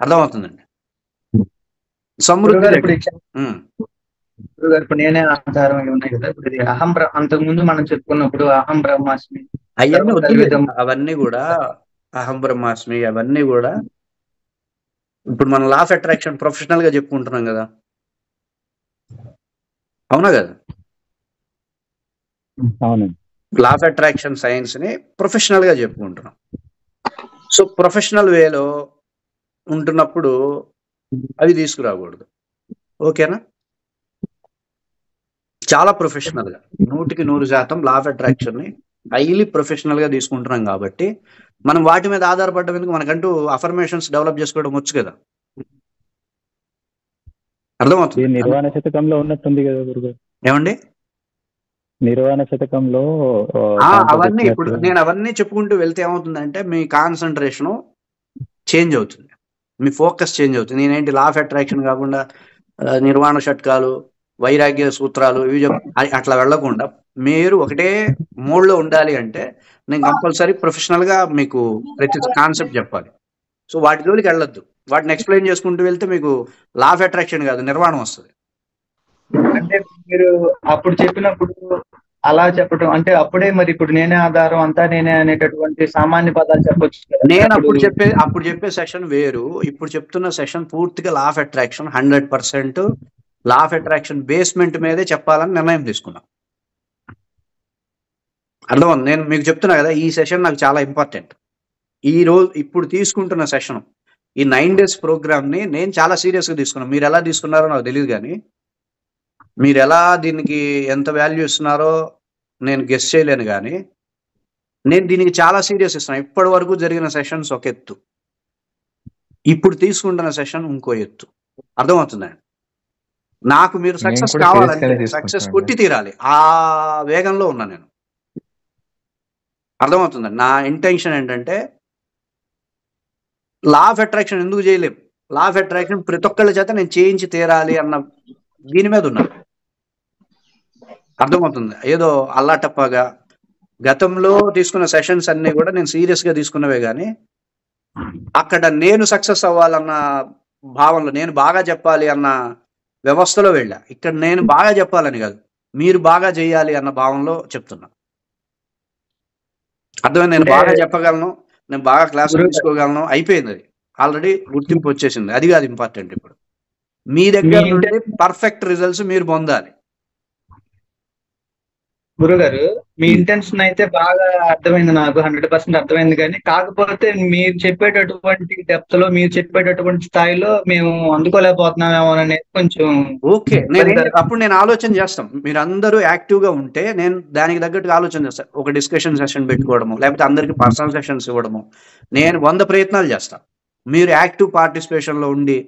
అర్థమవుతుందండి. సమృద్ధి దగ్గర. ఇప్పుడు నేనే ఆధారం ఉన్నాయి కదా. ఇప్పుడు ఇది అంతకు ముందు మనం చెప్పుకున్నప్పుడు అహం బ్రహ్మాస్మి అవన్నీ వద్దులేదు, అవన్నీ కూడా అహం బ్రహ్మాస్మి అవన్నీ కూడా ఇప్పుడు మనం లా ఆఫ్ అట్రాక్షన్ ప్రొఫెషనల్ గా చెప్పుకుంటున్నాం కదా, అవునా కదా? అవునండి. లా ఆఫ్ అట్రాక్షన్ సైన్స్ ని ప్రొఫెషనల్ గా చెప్పుకుంటున్నాం. సో ప్రొఫెషనల్ వేలో ఉంటున్నప్పుడు అవి తీసుకురాకూడదు. ఓకేనా? చాలా ప్రొఫెషనల్ గా 100% లా ఆఫ్ అట్రాక్షన్ ని హైలీ ప్రొఫెషనల్ గా తీసుకుంటున్నాం కాబట్టి మనం వాటి మీద ఆధారపడడం ఎందుకు, మనకంటూ అఫర్మేషన్స్ డెవలప్ చేసుకోవడం వచ్చు కదా. అర్థమవుతుంది. నిర్వాణ శతకంలో ఉన్నట్టుంది కదా గురుగారు. ఏమండి? నిర్వాణ శతకంలో అవన్నీ ఇప్పుడు నేను అవన్నీ చెప్పుకుంటూ వెళ్తే ఏమవుతుందంటే మీ కాన్సన్ట్రేషన్ చేంజ్ అవుతుంది, మీ ఫోకస్ చేంజ్ అవుతుంది. నేనేంటి లా ఆఫ్ అట్రాక్షన్ కాకుండా నిర్వాణ షట్కాలు, వైరాగ్య సూత్రాలు ఇవి అట్లా వెళ్లకుండా మీరు ఒకటే మోడ్లో ఉండాలి అంటే నేను కంపల్సరీ ప్రొఫెషనల్గా మీకు ప్రతి కాన్సెప్ట్ చెప్పాలి. సో వాటి జోలికి వెళ్ళొద్దు, వాటిని ఎక్స్ప్లెయిన్ చేసుకుంటూ వెళ్తే మీకు లా ఆఫ్ అట్రాక్షన్ కాదు నిర్వాణం వస్తుంది. అంటే మీరు అప్పుడు చెప్పినప్పుడు అలా చెప్పడం అంటే అప్పుడే మరి ఇప్పుడు నేనే ఆధారం అంతా నేనే అనేటటువంటి సామాన్య పదాలు చెప్పొచ్చు. నేను అప్పుడు చెప్పే సెషన్ వేరు, ఇప్పుడు చెప్తున్న సెషన్ పూర్తిగా law of attraction 100% law of attraction basement మీదే చెప్పాలని నిర్ణయం తీసుకున్నాం. అర్థం, నేను మీకు చెప్తున్నా కదా ఈ సెషన్ నాకు చాలా ఇంపార్టెంట్. ఈ రోజు ఇప్పుడు తీసుకుంటున్న సెషన్ ఈ 9 days ప్రోగ్రామ్ ని నేను చాలా సీరియస్గా తీసుకున్నాను. మీరు ఎలా తీసుకున్నారో నాకు తెలియదు, కానీ మీరు ఎలా దీనికి ఎంత వాల్యూ ఇస్తున్నారో నేను గెస్ చేయలేను, కానీ నేను దీనికి చాలా సీరియస్ ఇస్తున్నాను. ఇప్పటి వరకు జరిగిన సెషన్స్ ఒక ఎత్తు, ఇప్పుడు తీసుకుంటున్న సెషన్ ఇంకో ఎత్తు. అర్థమవుతుందండి? నాకు మీరు సక్సెస్ కావాలంటే సక్సెస్ కొట్టి తీరాలి, ఆ వేగంలో ఉన్నా నేను. అర్థమవుతుందండి? నా ఇంటెన్షన్ ఏంటంటే లా ఆఫ్ అట్రాక్షన్ ఎందుకు చేయలేం, లా ఆఫ్ అట్రాక్షన్ ప్రతి ఒక్కళ్ళ చేత నేను చేయించి తీరాలి అన్న దీని మీద ఉన్నా. అర్థమవుతుంది? ఏదో అల్లాటప్పగా గతంలో తీసుకున్న సెషన్స్ అన్ని కూడా నేను సీరియస్గా తీసుకున్నవే, కానీ అక్కడ నేను సక్సెస్ అవ్వాలన్న భావనలో, నేను బాగా చెప్పాలి అన్న వ్యవస్థలో వెళ్ళా. ఇక్కడ నేను బాగా చెప్పాలని కాదు, మీరు బాగా చేయాలి అన్న భావనలో చెప్తున్నా. అర్థమైంది? నేను బాగా చెప్పగలను, నేను బాగా క్లాసులు తీసుకోగలను, అయిపోయింది. అది ఆల్రెడీ గుర్తింపు వచ్చేసింది. అది కాదు ఇంపార్టెంట్. ఇప్పుడు మీ దగ్గర నుండి పర్ఫెక్ట్ రిజల్ట్స్ మీరు పొందాలి. గురుగారు మీ ఇంటెన్షన్ అయితే బాగా అర్థమైంది, నాకు 100% అర్థమైంది. కానీ కాకపోతే మీరు చెప్పేటటువంటి డెప్త్ లో, మీరు చెప్పేటటువంటి స్థాయిలో మేము అందుకోలేకపోతున్నామేమో అనేది కొంచెం. ఓకే, అప్పుడు నేను ఆలోచన చేస్తాం. మీరు అందరూ యాక్టివ్ గా ఉంటే నేను దానికి తగ్గట్టుగా ఆలోచన చేస్తాను. ఒక డిస్కషన్ సెషన్ పెట్టుకోవడము, లేకపోతే అందరికి పర్సనల్ సెషన్స్ ఇవ్వడము, నేను 100 ప్రయత్నాలు చేస్తాను. మీరు యాక్టివ్ పార్టిసిపేషన్ లో ఉండి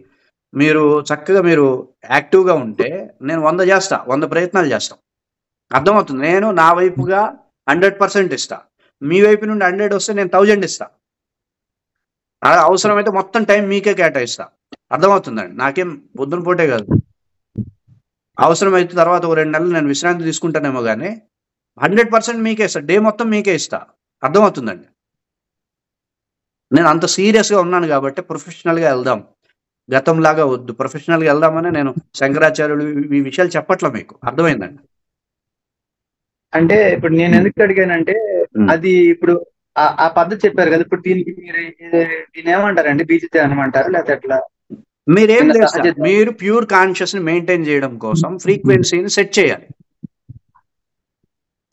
మీరు చక్కగా మీరు యాక్టివ్ గా ఉంటే నేను 100 చేస్తా, 100 ప్రయత్నాలు చేస్తాం. అర్థమవుతుంది? నేను నా వైపుగా 100% ఇస్తా, మీ వైపు నుండి 100 వస్తే నేను 1000 ఇస్తా. అవసరమైతే మొత్తం టైం మీకే కేటాయిస్తా. అర్థమవుతుందండి? నాకేం పొద్దున పూటే కాదు, అవసరమైతే తర్వాత ఒక 2 నెలలు నేను విశ్రాంతి తీసుకుంటానేమో, కానీ 100% మీకే ఇస్తా, డే మొత్తం మీకే ఇస్తా. అర్థమవుతుందండి? నేను అంత సీరియస్గా ఉన్నాను కాబట్టి ప్రొఫెషనల్గా వెళ్దాం, గతంలాగా వద్దు, ప్రొఫెషనల్గా వెళ్దామని నేను శంకరాచార్యులు ఈ విషయాలు చెప్పట్లా మీకు. అర్థమైందండి? అంటే ఇప్పుడు నేను ఎందుకు అడిగానంటే అది ఇప్పుడు ఆ పద్ధతి చెప్పారు కదా, ఇప్పుడు దీనికి మీరు దీని ఏమంటారండి? బీజీతే అనమంటారు లేకపోతే ఎట్లా? మీరేం లేదు, మీరు ప్యూర్ కాన్షియస్ ని మెయింటైన్ చేయడం కోసం ఫ్రీక్వెన్సీని సెట్ చేయాలి,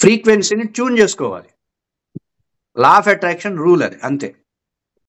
ఫ్రీక్వెన్సీని ట్యూన్ చేసుకోవాలి. లా ఆఫ్ అట్రాక్షన్ రూల్ అది, అంతే.